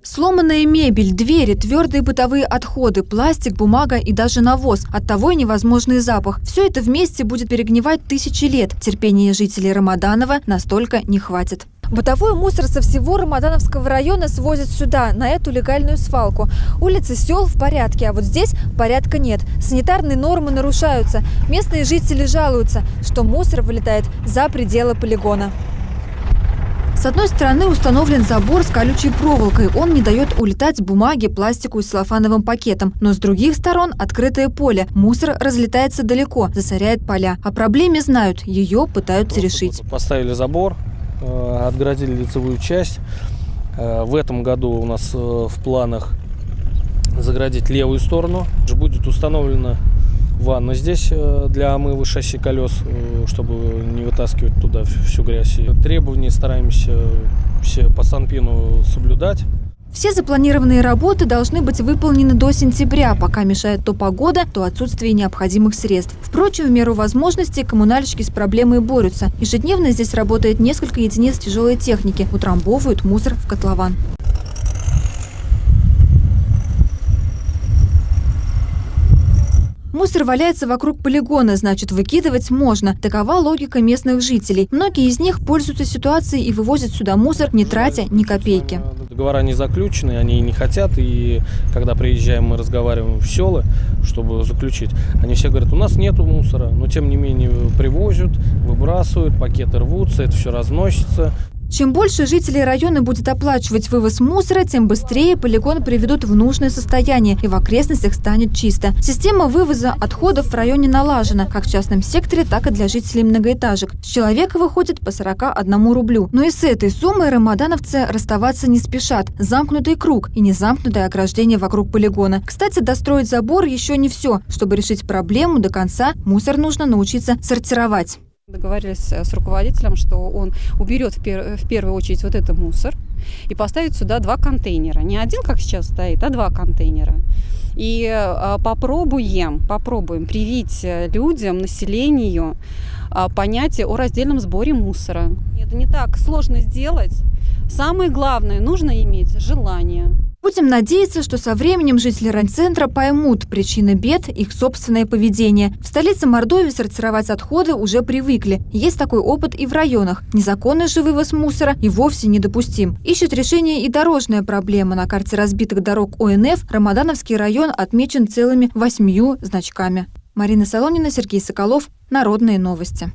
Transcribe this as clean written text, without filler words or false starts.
Сломанная мебель, двери, твердые бытовые отходы, пластик, бумага и даже навоз. Оттого и невозможный запах. Все это вместе будет перегнивать тысячи лет. Терпения жителей Рамаданова настолько не хватит. Бытовой мусор со всего Рамадановского района свозят сюда, на эту легальную свалку. Улицы сел в порядке, а вот здесь порядка нет. Санитарные нормы нарушаются. Местные жители жалуются, что мусор вылетает за пределы полигона. С одной стороны установлен забор с колючей проволокой. Он не дает улетать бумаге, пластику и целлофановым пакетам. Но с других сторон открытое поле. Мусор разлетается далеко, засоряет поля. О проблеме знают, ее пытаются решить. Поставили забор, отгородили лицевую часть. В этом году у нас в планах заградить левую сторону. Будет установлена ванна здесь для омыва шасси колес, чтобы не вытаскивать туда всю грязь. Требования стараемся все по Санпину соблюдать. Все запланированные работы должны быть выполнены до сентября, пока мешает то погода, то отсутствие необходимых средств. Впрочем, в меру возможностей коммунальщики с проблемой борются. Ежедневно здесь работает несколько единиц тяжелой техники, утрамбовывают мусор в котлован. Мусор валяется вокруг полигона, значит, выкидывать можно. Такова логика местных жителей. Многие из них пользуются ситуацией и вывозят сюда мусор, не тратя ни копейки. Договора не заключены, они не хотят. И когда приезжаем, мы разговариваем в села, чтобы заключить. Они все говорят, у нас нету мусора, но тем не менее привозят, выбрасывают, пакеты рвутся, это все разносится. Чем больше жителей района будет оплачивать вывоз мусора, тем быстрее полигон приведут в нужное состояние и в окрестностях станет чисто. Система вывоза отходов в районе налажена, как в частном секторе, так и для жителей многоэтажек. С человека выходит по 41 рублю. Но и с этой суммой рамадановцы расставаться не спешат. Замкнутый круг и незамкнутое ограждение вокруг полигона. Кстати, достроить забор еще не все. Чтобы решить проблему до конца, мусор нужно научиться сортировать. Договорились с руководителем, что он уберет в первую очередь вот этот мусор и поставит сюда 2 контейнера. Не один, как сейчас стоит, а 2 контейнера. И попробуем привить людям, населению понятие о раздельном сборе мусора. Это не так сложно сделать. Самое главное, нужно иметь желание. Будем надеяться, что со временем жители райцентра поймут причины бед, их собственное поведение. В столице Мордовии сортировать отходы уже привыкли. Есть такой опыт и в районах. Незаконный же вывоз мусора и вовсе недопустим. Ищет решение и дорожная проблема. На карте разбитых дорог ОНФ Рамадановский район отмечен целыми 8 значками. Марина Солонина, Сергей Соколов. Народные новости.